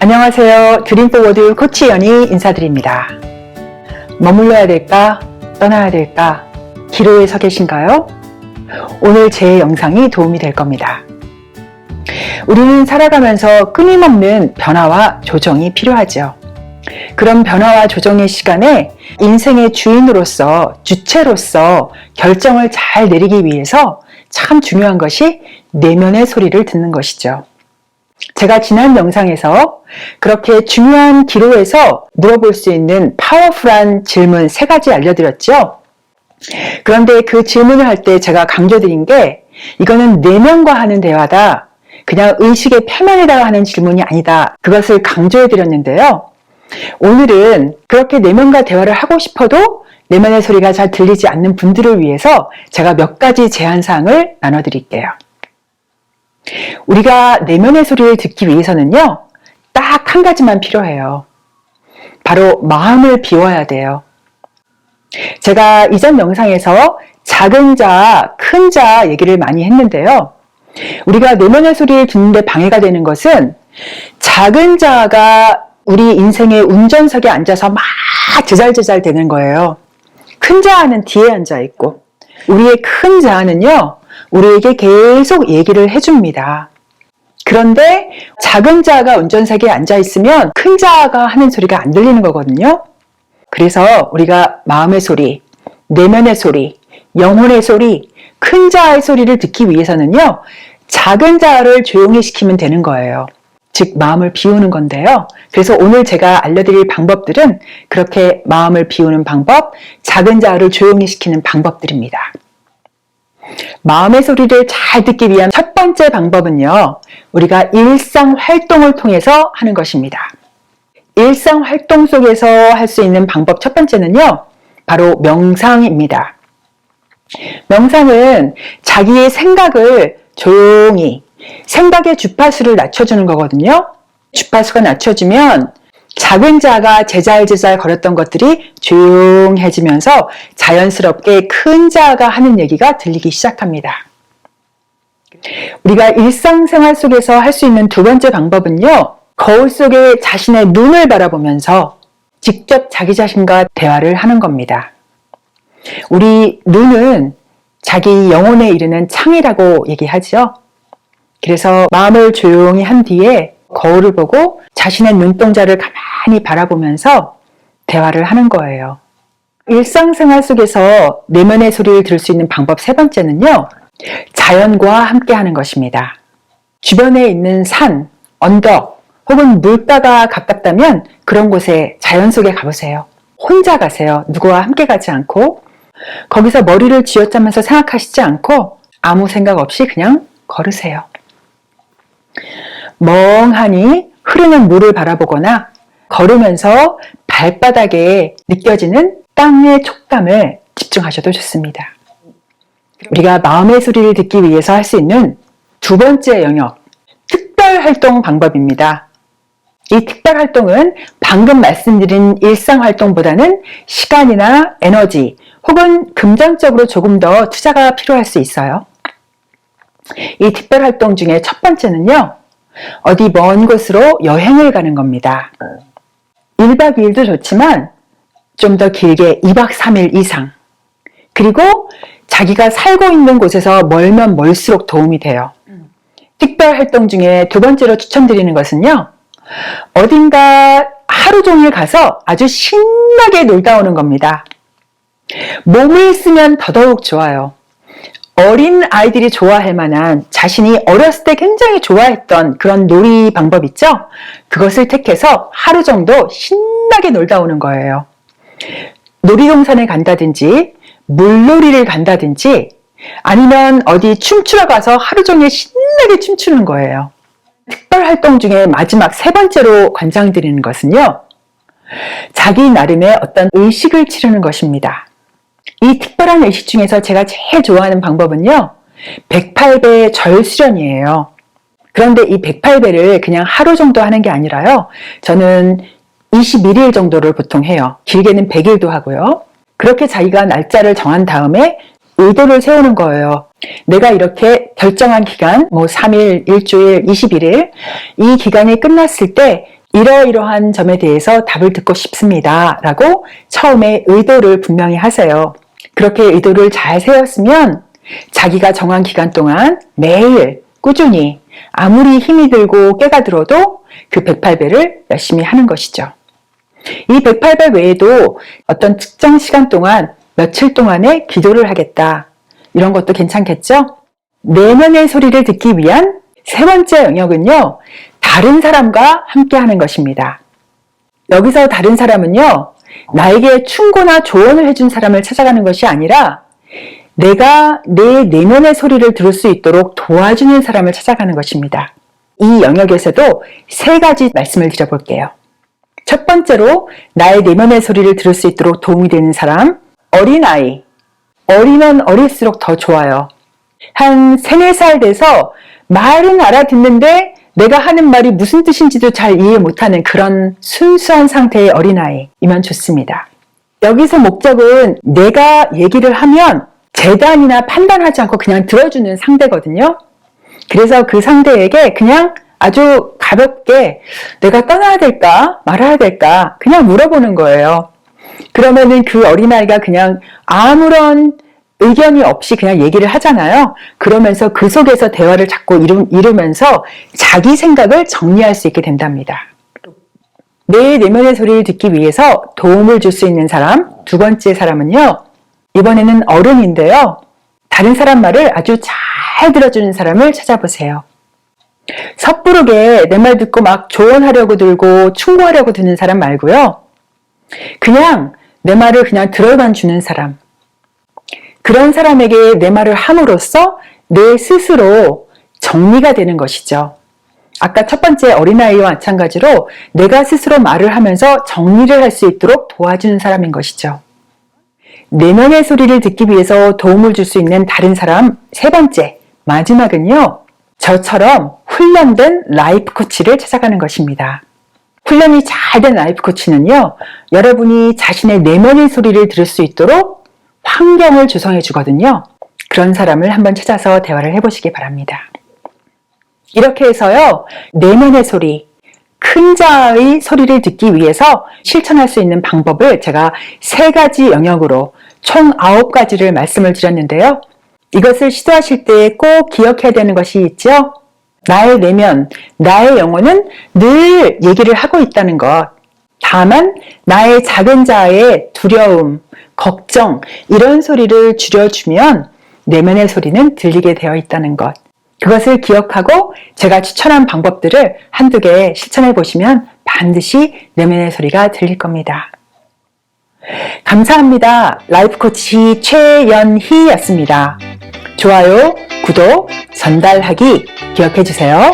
안녕하세요. 드림포워드 코치 연희 인사드립니다. 머물러야 될까? 떠나야 될까? 기로에 서 계신가요? 오늘 제 영상이 도움이 될 겁니다. 우리는 살아가면서 끊임없는 변화와 조정이 필요하죠. 그런 변화와 조정의 시간에 인생의 주인으로서, 주체로서 결정을 잘 내리기 위해서 참 중요한 것이 내면의 소리를 듣는 것이죠. 제가 지난 영상에서 그렇게 중요한 기로에서 물어볼 수 있는 파워풀한 질문 3가지 알려드렸죠. 그런데 그 질문을 할 때 제가 강조드린 게 이거는 내면과 하는 대화다. 그냥 의식의 표면에다가 하는 질문이 아니다. 그것을 강조해드렸는데요. 오늘은 그렇게 내면과 대화를 하고 싶어도 내면의 소리가 잘 들리지 않는 분들을 위해서 제가 몇 가지 제안사항을 나눠드릴게요. 우리가 내면의 소리를 듣기 위해서는요, 딱 한 가지만 필요해요. 바로 마음을 비워야 돼요. 제가 이전 영상에서 작은 자, 큰 자 얘기를 많이 했는데요. 우리가 내면의 소리를 듣는데 방해가 되는 것은 작은 자가 우리 인생의 운전석에 앉아서 막 제잘제잘 되는 거예요. 큰 자는 뒤에 앉아 있고, 우리의 큰 자는요, 우리에게 계속 얘기를 해줍니다. 그런데 작은 자가 운전석에 앉아 있으면 큰 자가 하는 소리가 안 들리는 거거든요. 그래서 우리가 마음의 소리, 내면의 소리, 영혼의 소리, 큰 자의 소리를 듣기 위해서는요, 작은 자를 조용히 시키면 되는 거예요. 즉 마음을 비우는 건데요. 그래서 오늘 제가 알려드릴 방법들은 그렇게 마음을 비우는 방법, 작은 자를 조용히 시키는 방법들입니다. 마음의 소리를 잘 듣기 위한 첫 번째 방법은요, 우리가 일상활동을 통해서 하는 것입니다. 일상활동 속에서 할 수 있는 방법 첫 번째는요, 바로 명상입니다. 명상은 자기의 생각을 조용히, 생각의 주파수를 낮춰주는 거거든요. 주파수가 낮춰지면 작은 자가 제잘제잘 거렸던 것들이 조용해지면서 자연스럽게 큰 자가 하는 얘기가 들리기 시작합니다. 우리가 일상생활 속에서 할 수 있는 두 번째 방법은요, 거울 속에 자신의 눈을 바라보면서 직접 자기 자신과 대화를 하는 겁니다. 우리 눈은 자기 영혼에 이르는 창이라고 얘기하죠. 그래서 마음을 조용히 한 뒤에 거울을 보고 자신의 눈동자를 가만히 바라보면서 대화를 하는 거예요. 일상생활 속에서 내면의 소리를 들을 수 있는 방법 3번째는요, 자연과 함께 하는 것입니다. 주변에 있는 산, 언덕, 혹은 물가가 가깝다면 그런 곳에 자연 속에 가보세요. 혼자 가세요. 누구와 함께 가지 않고, 거기서 머리를 쥐어짜면서 생각하시지 않고 아무 생각 없이 그냥 걸으세요. 멍하니 흐르는 물을 바라보거나 걸으면서 발바닥에 느껴지는 땅의 촉감을 집중하셔도 좋습니다. 우리가 마음의 소리를 듣기 위해서 할 수 있는 두 번째 영역, 특별활동 방법입니다. 이 특별활동은 방금 말씀드린 일상활동보다는 시간이나 에너지 혹은 금전적으로 조금 더 투자가 필요할 수 있어요. 이 특별활동 중에 첫 번째는요, 어디 먼 곳으로 여행을 가는 겁니다. 1박 2일도 좋지만 좀 더 길게 2박 3일 이상. 그리고 자기가 살고 있는 곳에서 멀면 멀수록 도움이 돼요. 특별활동 중에 두 번째로 추천드리는 것은요, 어딘가 하루 종일 가서 아주 신나게 놀다 오는 겁니다. 몸을 쓰면 더더욱 좋아요. 어린 아이들이 좋아할 만한, 자신이 어렸을 때 굉장히 좋아했던 그런 놀이 방법 있죠? 그것을 택해서 하루 정도 신나게 놀다 오는 거예요. 놀이동산에 간다든지 물놀이를 간다든지 아니면 어디 춤추러 가서 하루 종일 신나게 춤추는 거예요. 특별활동 중에 마지막 3번째로 권장드리는 것은요, 자기 나름의 어떤 의식을 치르는 것입니다. 이 특별한 의식 중에서 제가 제일 좋아하는 방법은요, 108배 절수련이에요. 그런데 이 108배를 그냥 하루 정도 하는 게 아니라요, 저는 21일 정도를 보통 해요. 길게는 100일도 하고요. 그렇게 자기가 날짜를 정한 다음에 의도를 세우는 거예요. 내가 이렇게 결정한 기간, 3일, 일주일, 21일, 이 기간이 끝났을 때 이러이러한 점에 대해서 답을 듣고 싶습니다. 라고 처음에 의도를 분명히 하세요. 그렇게 의도를 잘 세웠으면 자기가 정한 기간 동안 매일 꾸준히 아무리 힘이 들고 깨가 들어도 그 108배를 열심히 하는 것이죠. 이 108배 외에도 어떤 특정 시간 동안 며칠 동안의 기도를 하겠다. 이런 것도 괜찮겠죠? 내면의 소리를 듣기 위한 세 번째 영역은요, 다른 사람과 함께 하는 것입니다. 여기서 다른 사람은요, 나에게 충고나 조언을 해준 사람을 찾아가는 것이 아니라 내가 내 내면의 소리를 들을 수 있도록 도와주는 사람을 찾아가는 것입니다. 이 영역에서도 세 가지 말씀을 드려볼게요. 첫 번째로 나의 내면의 소리를 들을 수 있도록 도움이 되는 사람, 어린아이. 어리면 어릴수록 더 좋아요. 한 3, 4살 돼서 말은 알아듣는데 내가 하는 말이 무슨 뜻인지도 잘 이해 못하는 그런 순수한 상태의 어린아이이면 좋습니다. 여기서 목적은 내가 얘기를 하면 재단이나 판단하지 않고 그냥 들어주는 상대거든요. 그래서 그 상대에게 그냥 아주 가볍게 내가 떠나야 될까 말아야 될까 그냥 물어보는 거예요. 그러면은 그 어린아이가 그냥 아무런 의견이 없이 그냥 얘기를 하잖아요. 그러면서 그 속에서 대화를 자꾸 이루면서 자기 생각을 정리할 수 있게 된답니다. 내 내면의 소리를 듣기 위해서 도움을 줄 수 있는 사람, 두 번째 사람은요. 이번에는 어른인데요. 다른 사람 말을 아주 잘 들어주는 사람을 찾아보세요. 섣부르게 내 말 듣고 막 조언하려고 들고 충고하려고 드는 사람 말고요. 그냥 내 말을 그냥 들어만 주는 사람. 그런 사람에게 내 말을 함으로써 내 스스로 정리가 되는 것이죠. 아까 첫 번째 어린아이와 마찬가지로 내가 스스로 말을 하면서 정리를 할 수 있도록 도와주는 사람인 것이죠. 내면의 소리를 듣기 위해서 도움을 줄 수 있는 다른 사람, 세 번째, 마지막은요. 저처럼 훈련된 라이프 코치를 찾아가는 것입니다. 훈련이 잘 된 라이프 코치는요. 여러분이 자신의 내면의 소리를 들을 수 있도록 환경을 조성해 주거든요. 그런 사람을 한번 찾아서 대화를 해보시기 바랍니다. 이렇게 해서요. 내면의 소리, 큰 자아의 소리를 듣기 위해서 실천할 수 있는 방법을 제가 3가지 영역으로 총 9가지를 말씀을 드렸는데요. 이것을 시도하실 때 꼭 기억해야 되는 것이 있죠. 나의 내면, 나의 영혼은 늘 얘기를 하고 있다는 것. 다만 나의 작은 자아의 두려움, 걱정 이런 소리를 줄여주면 내면의 소리는 들리게 되어 있다는 것. 그것을 기억하고 제가 추천한 방법들을 한두 개 실천해 보시면 반드시 내면의 소리가 들릴 겁니다. 감사합니다. 라이프 코치 최연희였습니다. 좋아요, 구독, 전달하기 기억해 주세요.